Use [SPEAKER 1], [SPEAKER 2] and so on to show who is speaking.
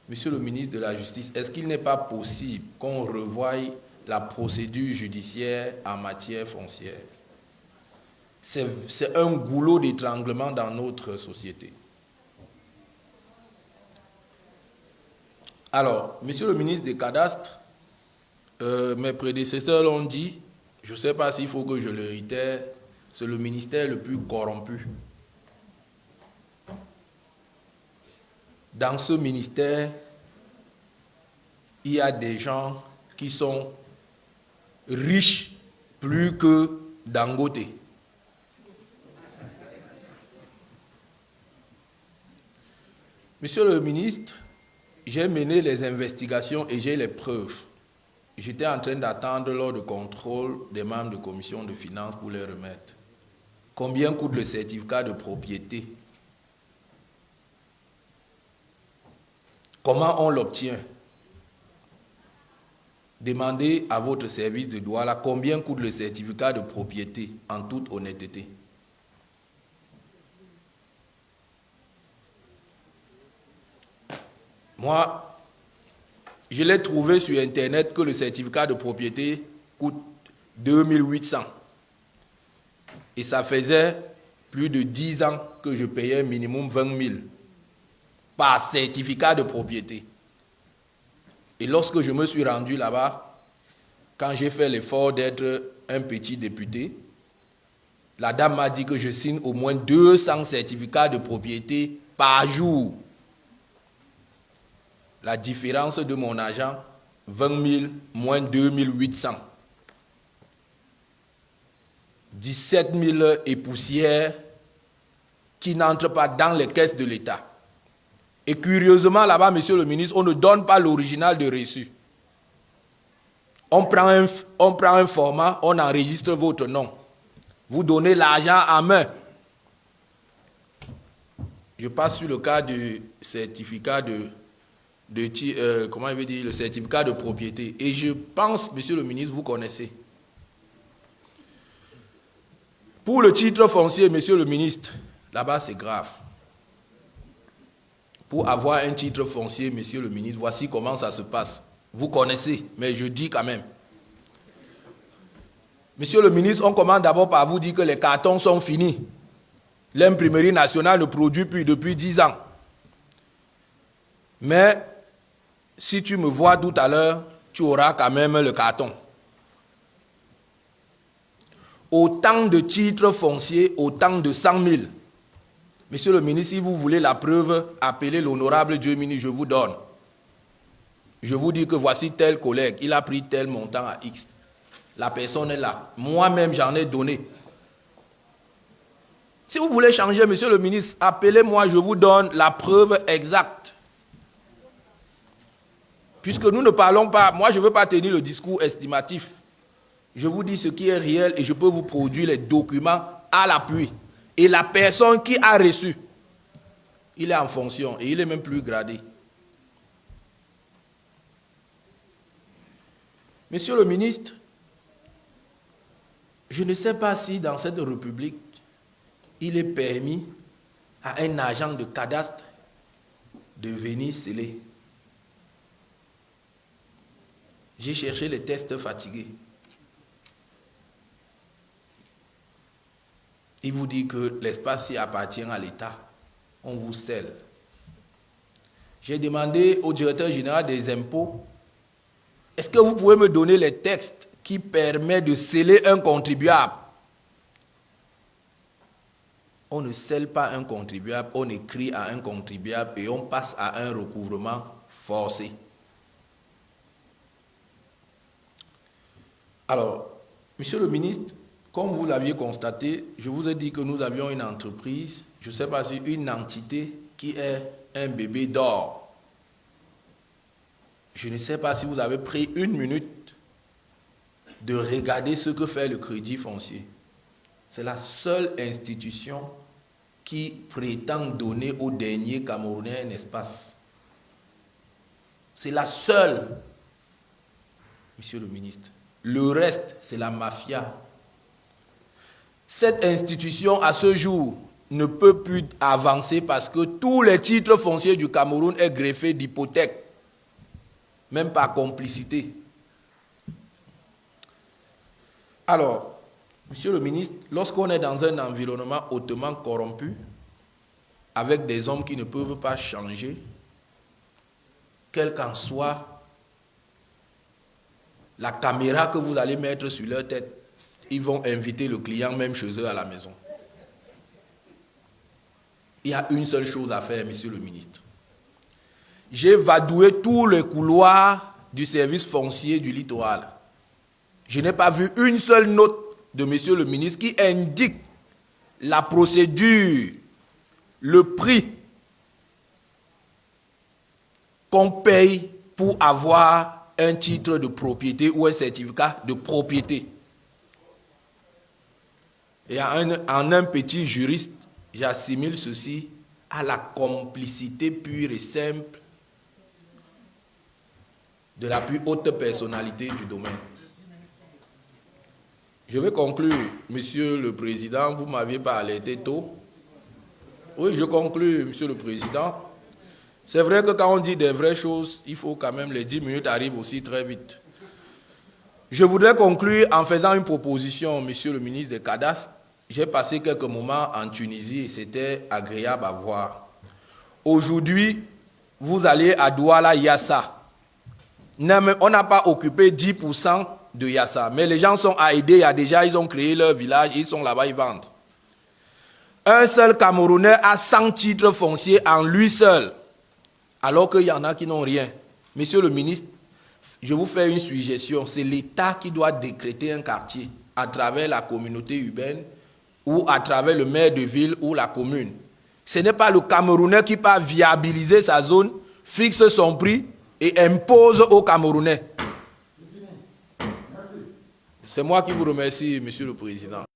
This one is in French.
[SPEAKER 1] Monsieur le ministre de la Justice, est-ce qu'il n'est pas possible qu'on revoie la procédure judiciaire en matière foncière? C'est un goulot d'étranglement dans notre société. Alors, monsieur le ministre des Cadastres, mes prédécesseurs l'ont dit, je ne sais pas s'il faut que je le réitère, c'est le ministère le plus corrompu. Dans ce ministère, il y a des gens qui sont riches plus que Dangote. Monsieur le ministre, j'ai mené les investigations et j'ai les preuves. J'étais en train d'attendre lors du contrôle des membres de commission de finances pour les remettre. Combien coûte le certificat de propriété? Comment on l'obtient? Demandez à votre service de douane combien coûte le certificat de propriété, en toute honnêteté. Moi, je l'ai trouvé sur Internet que le certificat de propriété coûte 2800. Et ça faisait plus de 10 ans que je payais minimum 20 000 par certificat de propriété. Et lorsque je me suis rendu là-bas, quand j'ai fait l'effort d'être un petit député, la dame m'a dit que je signe au moins 200 certificats de propriété par jour. La différence de mon argent, 20 000 moins 2800. 17 000 et poussières qui n'entrent pas dans les caisses de l'État. Et curieusement, là-bas, monsieur le ministre, on ne donne pas l'original de reçu. On prend un format, on enregistre votre nom. Vous donnez l'argent en main. Je passe sur le cas du certificat le certificat de propriété. Et je pense, monsieur le ministre, vous connaissez. Pour le titre foncier, monsieur le ministre, là-bas c'est grave. Pour avoir un titre foncier, monsieur le ministre, voici comment ça se passe. Vous connaissez, mais je dis quand même. Monsieur le ministre, on commence d'abord par vous dire que les cartons sont finis. L'imprimerie nationale ne produit plus depuis 10 ans. Mais si tu me vois tout à l'heure, tu auras quand même le carton. Autant de titres fonciers, autant de 100 000. Monsieur le ministre, si vous voulez la preuve, appelez l'honorable Dieu-Mini, je vous donne. Je vous dis que voici tel collègue, il a pris tel montant à X. La personne est là. Moi-même, j'en ai donné. Si vous voulez changer, monsieur le ministre, appelez-moi, je vous donne la preuve exacte. Puisque nous ne parlons pas, moi je ne veux pas tenir le discours estimatif. Je vous dis ce qui est réel et je peux vous produire les documents à l'appui. Et la personne qui a reçu, il est en fonction et il est même plus gradé. Monsieur le ministre, je ne sais pas si dans cette République, il est permis à un agent de cadastre de venir sceller. J'ai cherché les tests fatigués. Il vous dit que l'espace y appartient à l'État. On vous scelle. J'ai demandé au directeur général des impôts, est-ce que vous pouvez me donner les textes qui permettent de sceller un contribuable? On ne scelle pas un contribuable, on écrit à un contribuable et on passe à un recouvrement forcé. Alors, monsieur le ministre, comme vous l'aviez constaté, je vous ai dit que nous avions une entreprise, je ne sais pas si une entité qui est un bébé d'or. Je ne sais pas si vous avez pris une minute de regarder ce que fait le Crédit Foncier. C'est la seule institution qui prétend donner aux derniers Camerounais un espace. C'est la seule, monsieur le ministre. Le reste, c'est la mafia. Cette institution, à ce jour, ne peut plus avancer parce que tous les titres fonciers du Cameroun sont greffés d'hypothèques, même par complicité. Alors, Monsieur le ministre, lorsqu'on est dans un environnement hautement corrompu, avec des hommes qui ne peuvent pas changer, quelle qu'en soit la caméra que vous allez mettre sur leur tête, ils vont inviter le client même chez eux à la maison. Il y a une seule chose à faire, Monsieur le ministre. J'ai vadoué tous les couloirs du service foncier du littoral. Je n'ai pas vu une seule note de Monsieur le ministre qui indique la procédure, le prix qu'on paye pour avoir un titre de propriété ou un certificat de propriété. Et en un petit juriste, j'assimile ceci à la complicité pure et simple de la plus haute personnalité du domaine. Je vais conclure, Monsieur le Président, vous ne m'aviez pas alerté tôt. Oui, je conclue, Monsieur le Président. C'est vrai que quand on dit des vraies choses, il faut quand même les 10 minutes arrivent aussi très vite. Je voudrais conclure en faisant une proposition, Monsieur le ministre des Cadastres. J'ai passé quelques moments en Tunisie et c'était agréable à voir. Aujourd'hui, vous allez à Douala Yassa. On n'a pas occupé 10% de Yassa, mais les gens sont aidés. Il y a déjà, ils ont créé leur village, ils sont là-bas, ils vendent. Un seul Camerounais a 100 titres fonciers en lui seul, alors qu'il y en a qui n'ont rien. Monsieur le ministre, je vous fais une suggestion. C'est l'État qui doit décréter un quartier à travers la communauté urbaine ou à travers le maire de ville ou la commune. Ce n'est pas le Camerounais qui va viabiliser sa zone, fixe son prix et impose aux Camerounais. C'est moi qui vous remercie, Monsieur le Président.